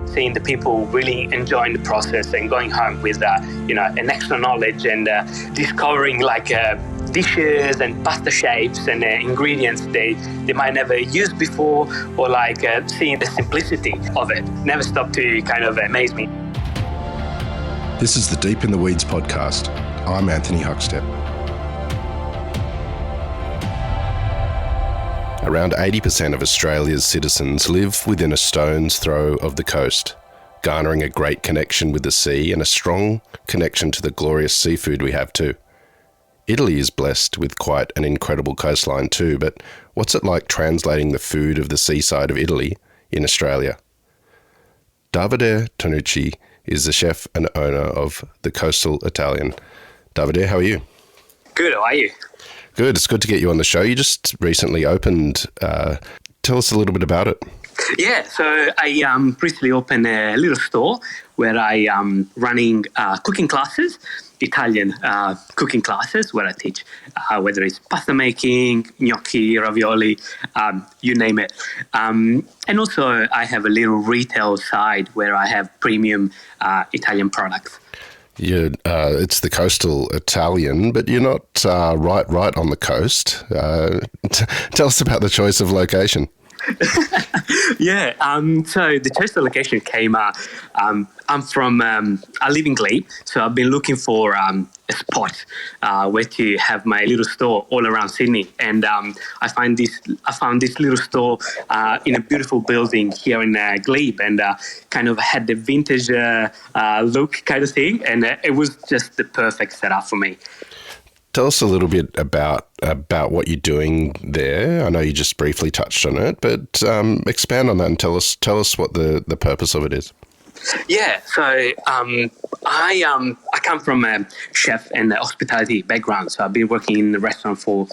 seeing the people really enjoying the process and going home with, an extra knowledge and discovering dishes and pasta shapes and ingredients they might never used before, or seeing the simplicity of it never stopped to kind of amaze me. This is the Deep in the Weeds podcast. I'm Anthony Huckstep. Around 80% of Australia's citizens live within a stone's throw of the coast, garnering a great connection with the sea and a strong connection to the glorious seafood we have too. Italy is blessed with quite an incredible coastline too, but what's it like translating the food of the seaside of Italy in Australia? Davide Tonucci is the chef and owner of The Coastal Italian. Davide, how are you? Good, how are you? Good, it's good to get you on the show. You just recently opened. Tell us a little bit about it. Yeah, so I recently opened a little store where I am running cooking classes, Italian cooking classes, where I teach whether it's pasta making, gnocchi, ravioli, you name it. And also I have a little retail side where I have premium Italian products. Yeah, it's the Coastal Italian, but you're not right on the coast. Tell us about the choice of location. Yeah, so the choice of location came, I live in Glebe, so I've been looking for a spot where to have my little store all around Sydney, and I found this little store in a beautiful building here in Glebe, and kind of had the vintage look kind of thing, and it was just the perfect setup for me. Tell us a little bit about what you're doing there. I know you just briefly touched on it, but expand on that and tell us what the purpose of it is. Yeah, so I come from a chef and hospitality background, so I've been working in the restaurant for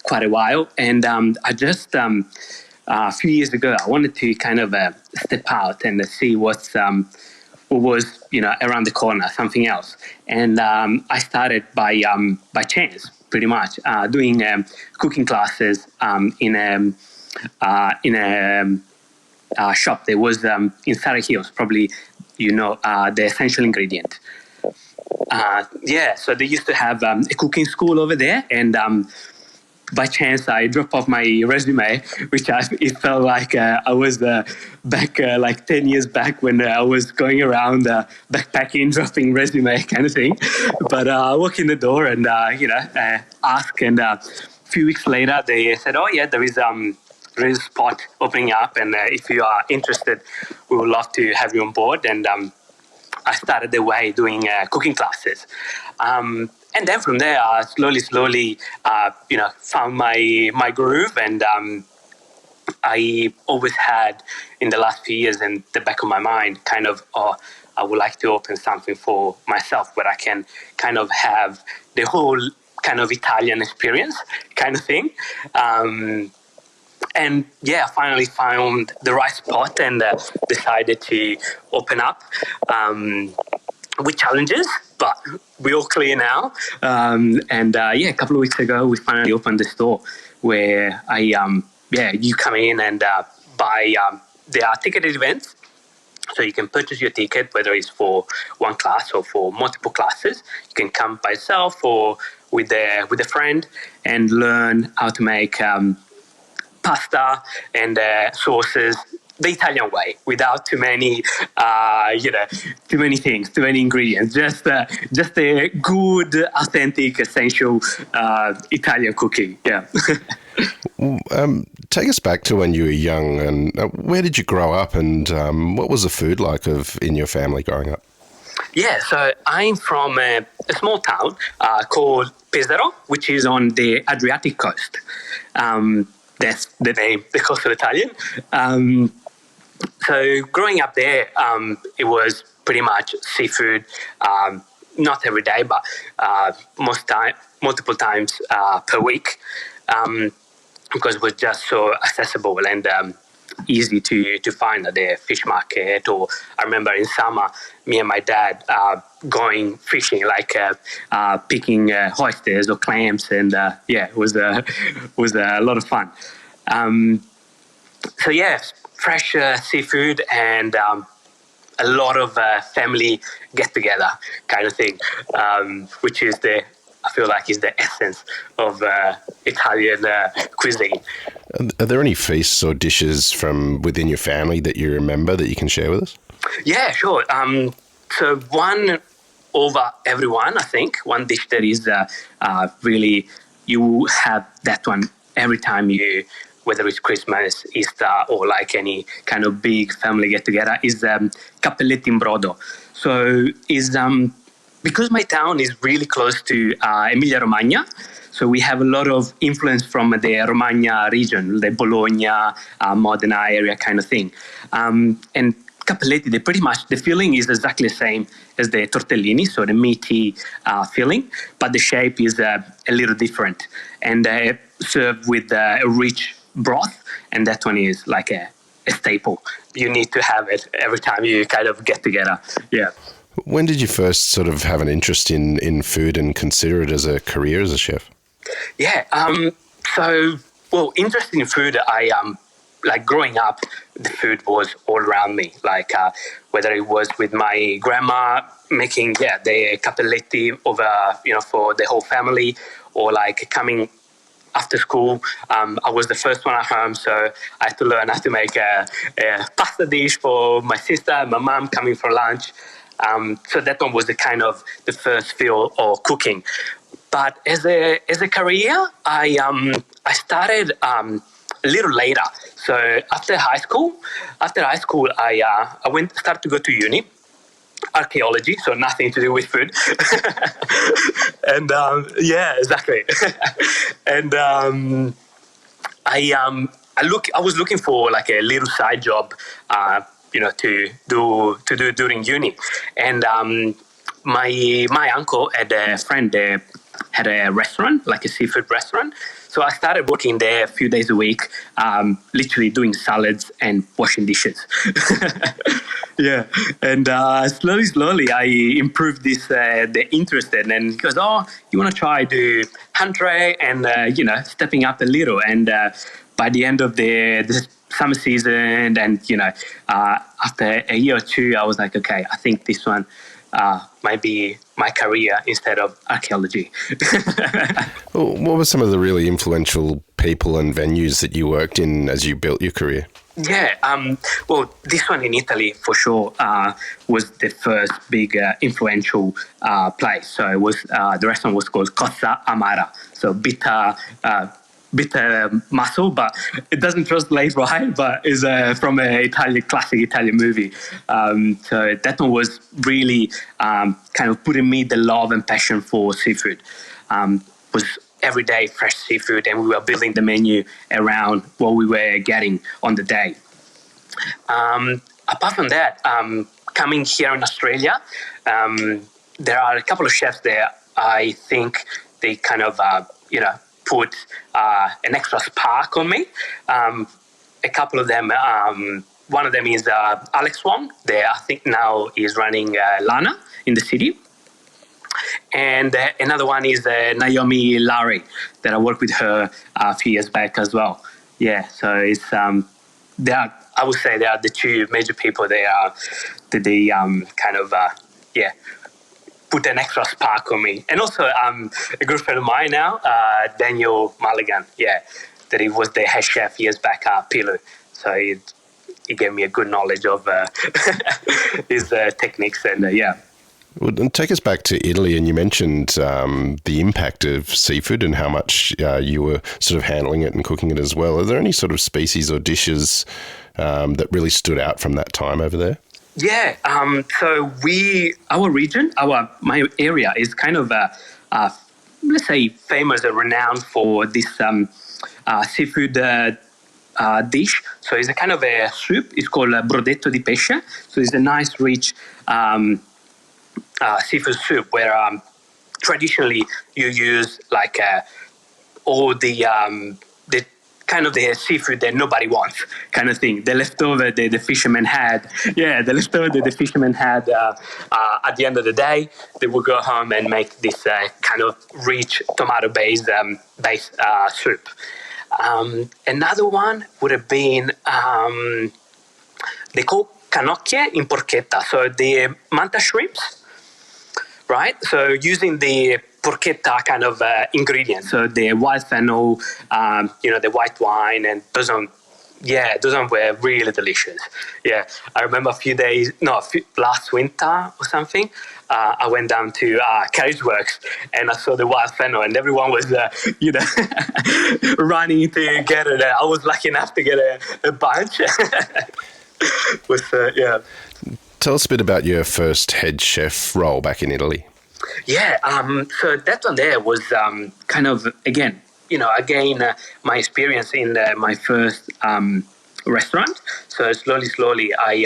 quite a while, and I just a few years ago I wanted to kind of step out and see what was around the corner, something else, and I started by chance, pretty much, doing cooking classes in a shop that was in Surrey Hills, probably the Essential Ingredient. So they used to have a cooking school over there, and by chance I dropped off my resume, which it felt like I was back 10 years back when I was going around backpacking, dropping resume kind of thing. But I walked in the door and asked, and a few weeks later they said, "Oh yeah, there is a spot opening up, and if you are interested, we would love to have you on board." And I started the way doing cooking classes. And then from there, I slowly, found my groove, and I always had, in the last few years, in the back of my mind, kind of, I would like to open something for myself where I can kind of have the whole kind of Italian experience kind of thing. And yeah, I finally found the right spot and decided to open up with challenges, but we're all clear now. A couple of weeks ago, we finally opened the store where you come in and buy. There are ticketed events, so you can purchase your ticket, whether it's for one class or for multiple classes. You can come by yourself or with a friend and learn how to make pasta and sauces the Italian way, without too many things, too many ingredients. Just a good, authentic, essential Italian cooking. Yeah. Take us back to when you were young, and where did you grow up, and what was the food like in your family growing up? Yeah, so I'm from a small town called Pesaro, which is on the Adriatic coast. That's the name, the Coastal Italian. So growing up there, it was pretty much seafood, not every day, but multiple times per week, because it was just so accessible and easy to find at the fish market. Or I remember in summer, me and my dad going fishing, picking oysters or clams, and it was a lot of fun. Fresh seafood and a lot of family get together kind of thing, which is I feel like is the essence of Italian cuisine. Are there any feasts or dishes from within your family that you remember that you can share with us? Yeah, sure. So one over everyone, I think, one dish that is really, you have that one every time you, whether it's Christmas, Easter, or like any kind of big family get together, is cappelletti in brodo. So is because my town is really close to Emilia Romagna, so we have a lot of influence from the Romagna region, the Bologna, Modena area kind of thing. And cappelletti, they pretty much, the filling is exactly the same as the tortellini, so the meaty filling, but the shape is a little different. And served with a rich broth, and that one is like a staple. You need to have it every time you kind of get together. Yeah. When did you first sort of have an interest in food and consider it as a career as a chef? Yeah. Well, interested in food, I like growing up, the food was all around me. Like whether it was with my grandma making the cappelletti over for the whole family, or like coming after school. I was the first one at home, so I had to learn how to make a pasta dish for my sister and my mom coming for lunch. So that one was the first feel of cooking. But as a career, I started a little later. So after high school, I started to go to uni, archaeology, so nothing to do with food. And yeah, exactly. And I was looking for like a little side job, to do during uni, and my uncle had a friend had a restaurant, like a seafood restaurant. So I started working there a few days a week, literally doing salads and washing dishes. Yeah, and slowly I improved the interest in, and he goes, "Oh, you want to try do entree and stepping up a little." And by the end of the summer season, and after a year or two, I was like, okay, I think this one might be my career instead of archaeology. Well, what were some of the really influential people and venues that you worked in as you built your career? Yeah, well, this one in Italy for sure was the first big influential place. So it was the restaurant was called Costa Amara, so bitter muscle, but it doesn't translate right. But is from a classic Italian movie. So that one was really kind of putting me the love and passion for seafood. Was every day fresh seafood, and we were building the menu around what we were getting on the day. Apart from that, coming here in Australia, there are a couple of chefs there. I think they kind of, put an extra spark on me. A couple of them, one of them is Alex Wong. I think now is running Lana in the city. And another one is Naomi Lowry, that I worked with her a few years back as well. Yeah, so it's I would say they are the two major people. They put an extra spark on me. And also a good friend of mine now, Daniel Mulligan. Yeah, that he was the head chef years back at Pilu. So he gave me a good knowledge of his techniques and yeah. Well, and take us back to Italy, and you mentioned the impact of seafood and how much you were sort of handling it and cooking it as well. Are there any sort of species or dishes that really stood out from that time over there? Yeah, so our region, my area is kind of let's say famous or renowned for this seafood dish. So it's a kind of a soup. It's called brodetto di pesce. So it's a nice, rich seafood soup where traditionally you use like all the kind of the seafood that nobody wants, kind of thing. The leftover the fishermen had. Yeah, the leftover the fishermen had at the end of the day, they would go home and make this kind of rich tomato-based soup. Another one would have been they call cannocchie in porchetta, so the manta shrimps, right? So using the porchetta kind of ingredients, so the wild fennel, the white wine, and those ones were really delicious. Yeah, I remember last winter or something, I went down to Carriageworks and I saw the wild fennel, and everyone was, running to get it. I was lucky enough to get a bunch. Yeah. Tell us a bit about your first head chef role back in Italy. Yeah, so that one there was kind of, again, my experience in my first restaurant. So slowly, I,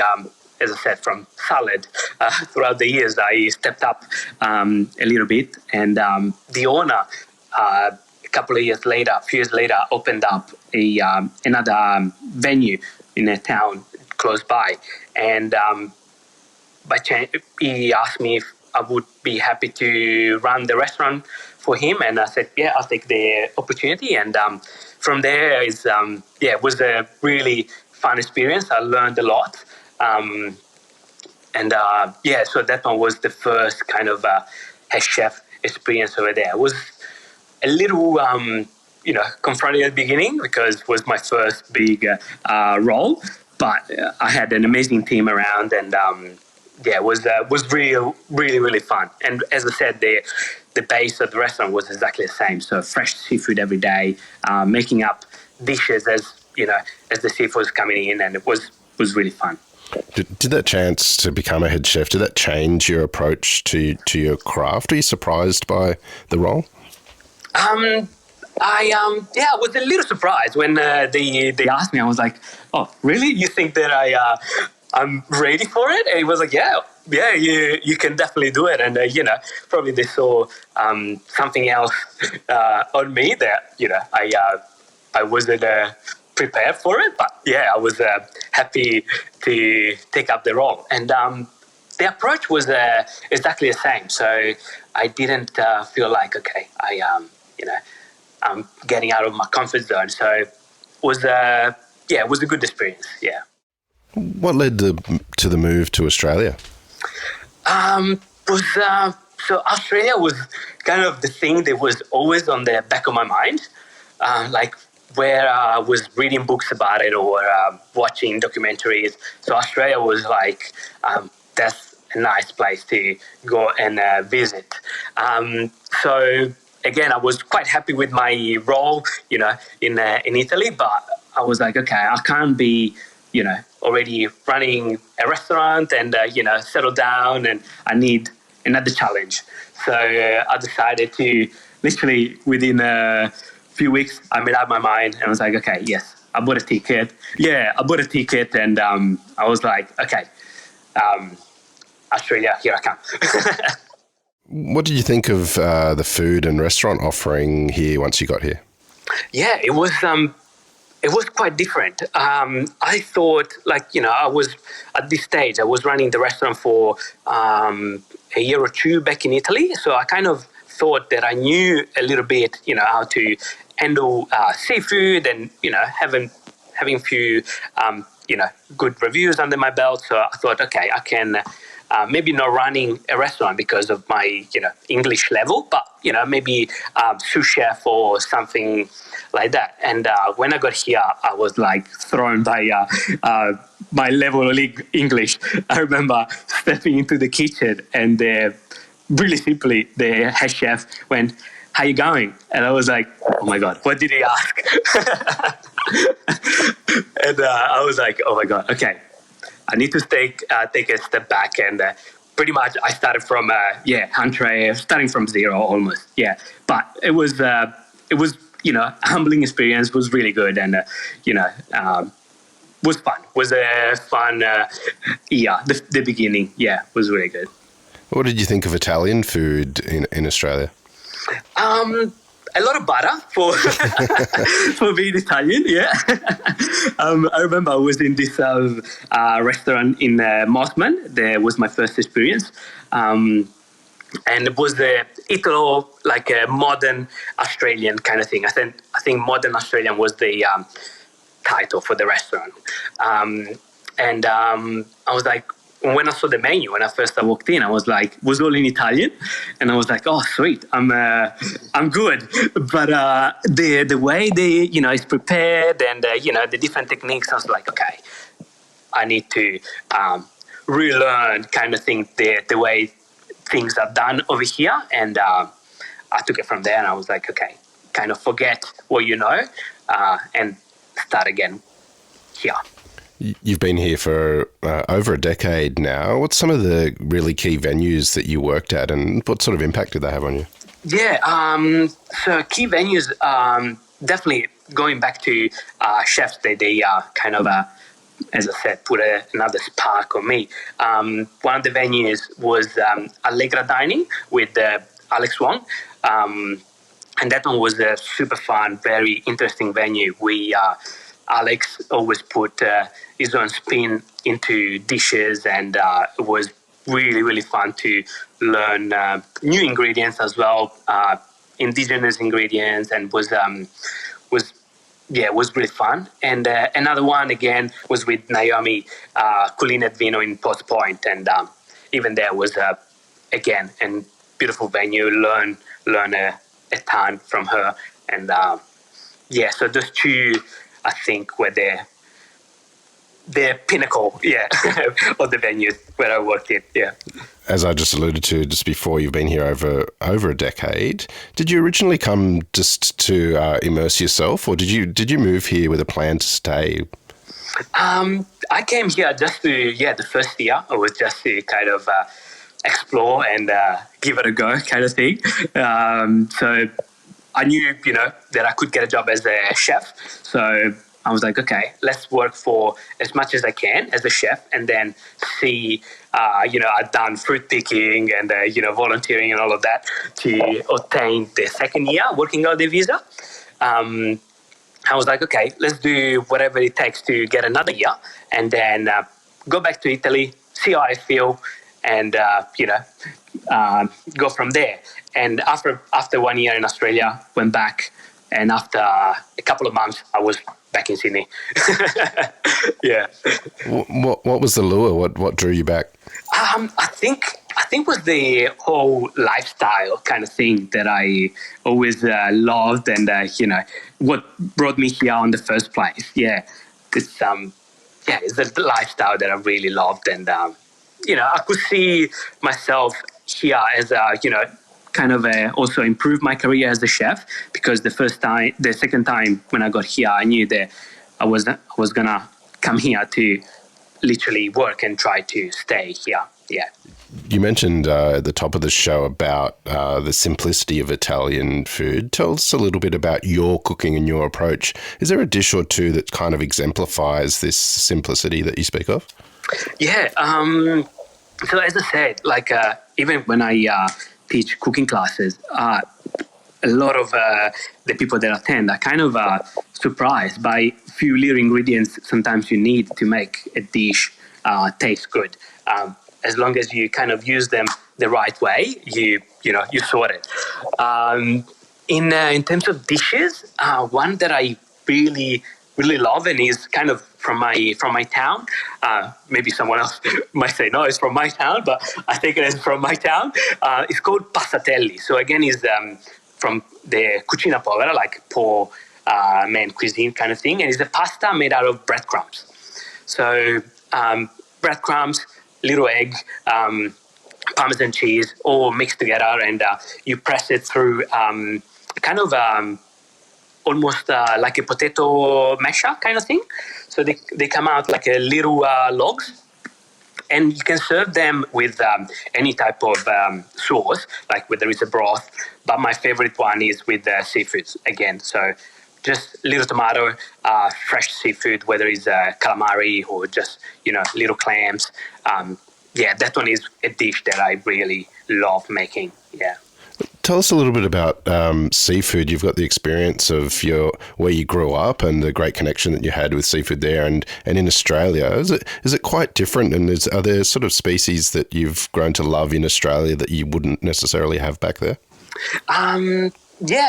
as I said, from salad, throughout the years, I stepped up a little bit. And the owner, a few years later, opened up another venue in a town close by. And by chance, he asked me if I would be happy to run the restaurant for him, and I said, "Yeah, I'll take the opportunity." And from there, it was a really fun experience. I learned a lot, so that one was the first kind of head chef experience over there. It was a little, confronting at the beginning because it was my first big role, but I had an amazing team around, and it was really fun. And as I said, the base of the restaurant was exactly the same. So fresh seafood every day, making up dishes as the seafood was coming in, and it was really fun. Did that chance to become a head chef, did that change your approach to your craft? Are you surprised by the role? I was a little surprised when they asked me. I was like, "Oh, really? You think that I'm ready for it?" And he was like, "Yeah, you can definitely do it." And probably they saw something else on me that I wasn't prepared for it. But yeah, I was happy to take up the role. And the approach was exactly the same. So I didn't feel like, okay, I'm getting out of my comfort zone. So it was it was a good experience. Yeah. What led to the move to Australia? So Australia was kind of the thing that was always on the back of my mind, like where I was reading books about it or watching documentaries. So Australia was like, that's a nice place to go and visit. So again, I was quite happy with my role, in Italy, but I was like, okay, I can't be, already running a restaurant and, settle down, and I need another challenge. So I decided to literally within a few weeks, I made up my mind and was like, okay, yes, I bought a ticket. Yeah, I bought a ticket, and I was like, okay, Australia, here I come. What did you think of the food and restaurant offering here once you got here? Yeah, it was quite different. I thought, I was at this stage, I was running the restaurant for a year or two back in Italy. So I kind of thought that I knew a little bit, how to handle seafood and, having a few, good reviews under my belt. So I thought, okay, I can maybe not running a restaurant because of my, English level, but, maybe sous chef or something like that. And when I got here, I was like thrown by my level of English. I remember stepping into the kitchen, and really simply, the head chef went, "How you going?" And I was like, "Oh my God, what did he ask?" And I was like, "Oh my God, okay. I need to take a step back." And pretty much I started from, entree, starting from zero almost. Yeah. But it was, humbling experience, was really good. And, was fun. Was a fun, the beginning. Yeah, was really good. What did you think of Italian food in Australia? A lot of butter for for being Italian, yeah. I remember I was in this restaurant in Mossman. That was my first experience. And it was the Italo, like a modern Australian kind of thing. I think modern Australian was the title for the restaurant. And I was like, when I saw the menu, when I first walked in, I was like, was all in Italian, and I was like, oh, sweet, I'm good. But the way it's prepared, and the different techniques, I was like, okay, I need to relearn kind of thing the way things are done over here, and I took it from there, and I was like, okay, kind of forget what you know, and start again here. You've been here for over a decade now. What's some of the really key venues that you worked at, and what sort of impact did they have on you? Yeah, so key venues, definitely going back to chefs, they kind of, as I said, put another spark on me. One of the venues was Allegra Dining with Alex Wong. And that one was a super fun, very interesting venue. Alex always put his own spin into dishes, and it was really, really fun to learn new ingredients as well, indigenous ingredients, and was really fun. And another one again was with Naomi Culinet Vino in Post Point, and even there was again a beautiful venue. Learn a ton from her, and so those two, I think, were the pinnacle, of the venues where I worked in, As I just alluded to just before, you've been here over a decade. Did you originally come just to immerse yourself, or did you move here with a plan to stay? I came here just to, the first year, I was just to kind of explore and give it a go kind of thing. So I knew, that I could get a job as a chef. So I was like, okay, let's work for as much as I can as a chef, and then see, I've done fruit picking and, volunteering and all of that to obtain the second year working holiday visa. I was like, okay, let's do whatever it takes to get another year, and then go back to Italy, see how I feel, and, go from there. And after 1 year in Australia, went back, and after a couple of months, I was back in Sydney. Yeah. What was the lure? What drew you back? I think was the whole lifestyle kind of thing that I always loved, and what brought me here in the first place. Yeah, it's the lifestyle that I really loved, and I could see myself here as kind of also improve my career as a chef, because the second time when I got here, I knew that I was gonna come here to literally work and try to stay here. Yeah. You mentioned at the top of the show about the simplicity of Italian food. Tell us a little bit about your cooking and your approach. Is there a dish or two that kind of exemplifies this simplicity that you speak of? Yeah. So as I said, like even when I teach cooking classes, a lot of the people that attend are kind of surprised by few little ingredients sometimes you need to make a dish taste good. As long as you kind of use them the right way, you sort it. In terms of dishes, one that I really love and is kind of from my town. Maybe someone else might say no, it's from my town, but I think it is from my town. It's called passatelli. So again, is from the cucina povera, like poor man cuisine kind of thing, and it's a pasta made out of breadcrumbs. So breadcrumbs, little egg, Parmesan cheese, all mixed together, and you press it through kind of almost like a potato masher kind of thing. So they come out like a little logs, and you can serve them with any type of sauce, like whether it's a broth. But my favorite one is with seafoods again. So just little tomato, fresh seafood, whether it's calamari or just little clams. That one is a dish that I really love making. Yeah. Tell us a little bit about seafood. You've got the experience of where you grew up and the great connection that you had with seafood there, and in Australia. Is it quite different? And are there sort of species that you've grown to love in Australia that you wouldn't necessarily have back there?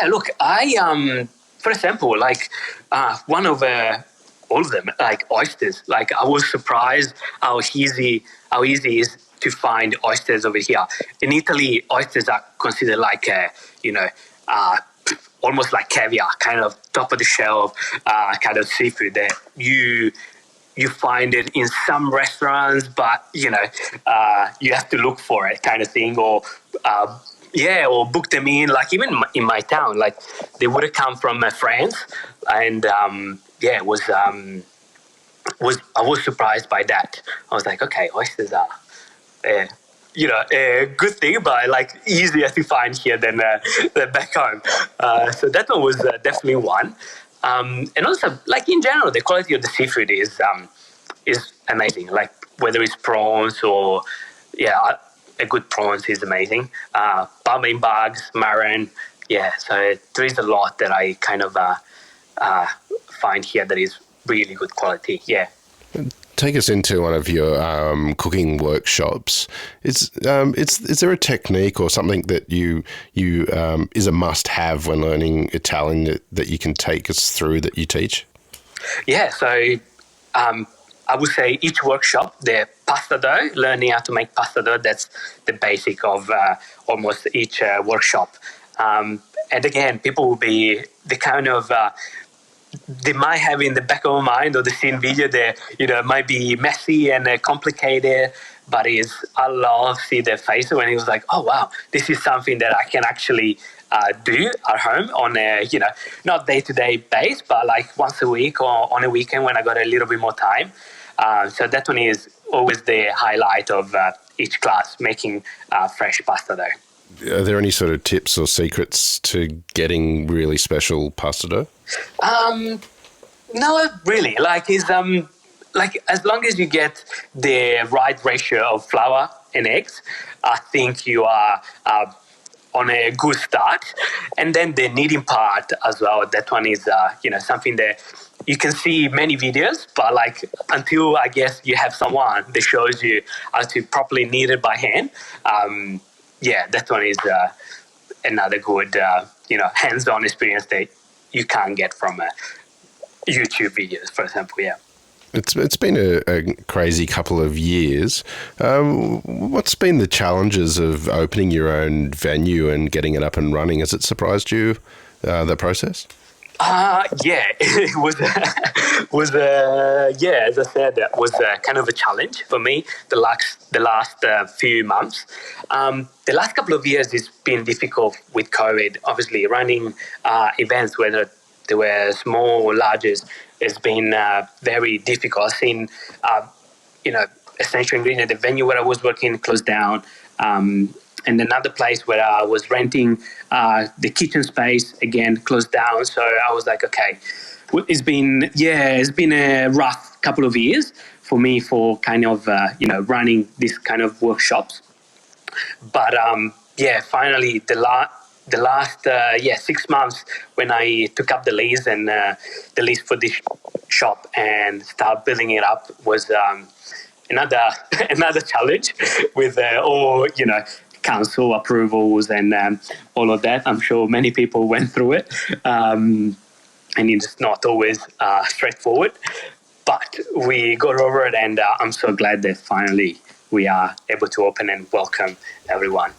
Look, I for example, like one of all of them, like oysters. Like I was surprised how easy it is to find oysters over here. In Italy, oysters are considered like almost like caviar, kind of top of the shelf kind of seafood that you find it in some restaurants, but you have to look for it, kind of thing, or book them in. Like even in my town, like they would have come from France, and it was. I was surprised by that. I was like, okay, oysters are, a good thing, but like easier to find here than back home. So that one was definitely one. And also, like in general, the quality of the seafood is amazing. Like whether it's prawns or a good prawns is amazing. Barmain bugs, marron, So there is a lot that I kind of find here that is really good quality. Yeah. Take us into one of your cooking workshops. Is there a technique or something that you is a must-have when learning Italian that you can take us through that you teach? Yeah, so I would say each workshop, the pasta dough, learning how to make pasta dough, that's the basic of almost each workshop. And again, people will be the kind of they might have in the back of my mind or the scene video that it might be messy and complicated, but I love see their face when it was like, oh wow, this is something that I can actually do at home on a not day-to-day base, but like once a week or on a weekend when I got a little bit more time. So that one is always the highlight of each class, making fresh pasta dough. Are there any sort of tips or secrets to getting really special pasta dough? No, really. Like is like as long as you get the right ratio of flour and eggs, I think you are on a good start. And then the kneading part as well. That one is something that you can see many videos, but like until I guess you have someone that shows you how to properly knead it by hand. That one is another good hands-on experience that you can't get from YouTube videos, for example. Yeah. It's been a crazy couple of years. What's been the challenges of opening your own venue and getting it up and running? Has it surprised you, the process? It was as I said, that was kind of a challenge for me the last few months. The last couple of years it's been difficult with COVID. Obviously, running events, whether they were small or larger, has been very difficult. I've seen, Essential Ingredient, the venue where I was working, closed down. And another place where I was renting the kitchen space, again, closed down. So I was like, okay, it's been a rough couple of years for me for kind of, running this kind of workshops. But, finally the last 6 months when I took up the lease and the lease for this shop and start building it up was another challenge with council approvals and all of that. I'm sure many people went through it, and it's not always straightforward. But we got over it, and I'm so glad that finally we are able to open and welcome everyone.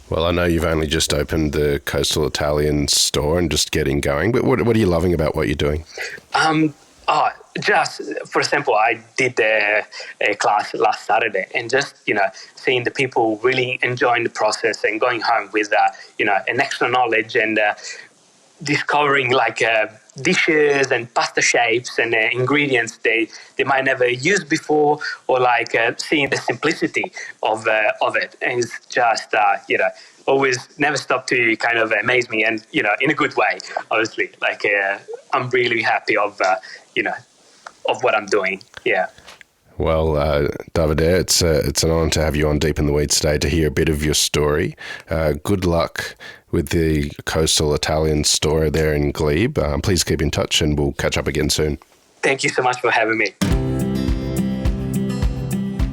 Well, I know you've only just opened the Coastal Italian store and just getting going, but what are you loving about what you're doing? Just, for example, I did a class last Saturday and just, seeing the people really enjoying the process and going home with, an extra knowledge and discovering like dishes and pasta shapes and ingredients they might never use before, or like seeing the simplicity of it. And it's just, always never stop to kind of amaze me and, in a good way, obviously. Like I'm really happy of what I'm doing. Yeah. Well, Davide, it's an honour to have you on Deep in the Weeds today to hear a bit of your story. Good luck with the Coastal Italian store there in Glebe. Please keep in touch and we'll catch up again soon. Thank you so much for having me.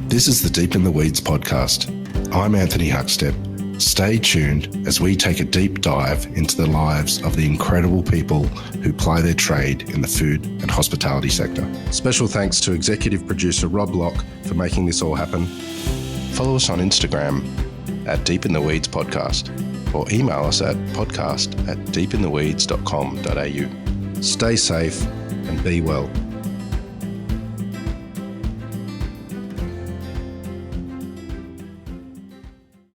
This is the Deep in the Weeds podcast. I'm Anthony Huckstep. Stay tuned as we take a deep dive into the lives of the incredible people who ply their trade in the food and hospitality sector. Special thanks to executive producer Rob Locke for making this all happen. Follow us on Instagram at Deep in the Weeds Podcast or email us at podcast@deepintheweeds.com.au. Stay safe and be well.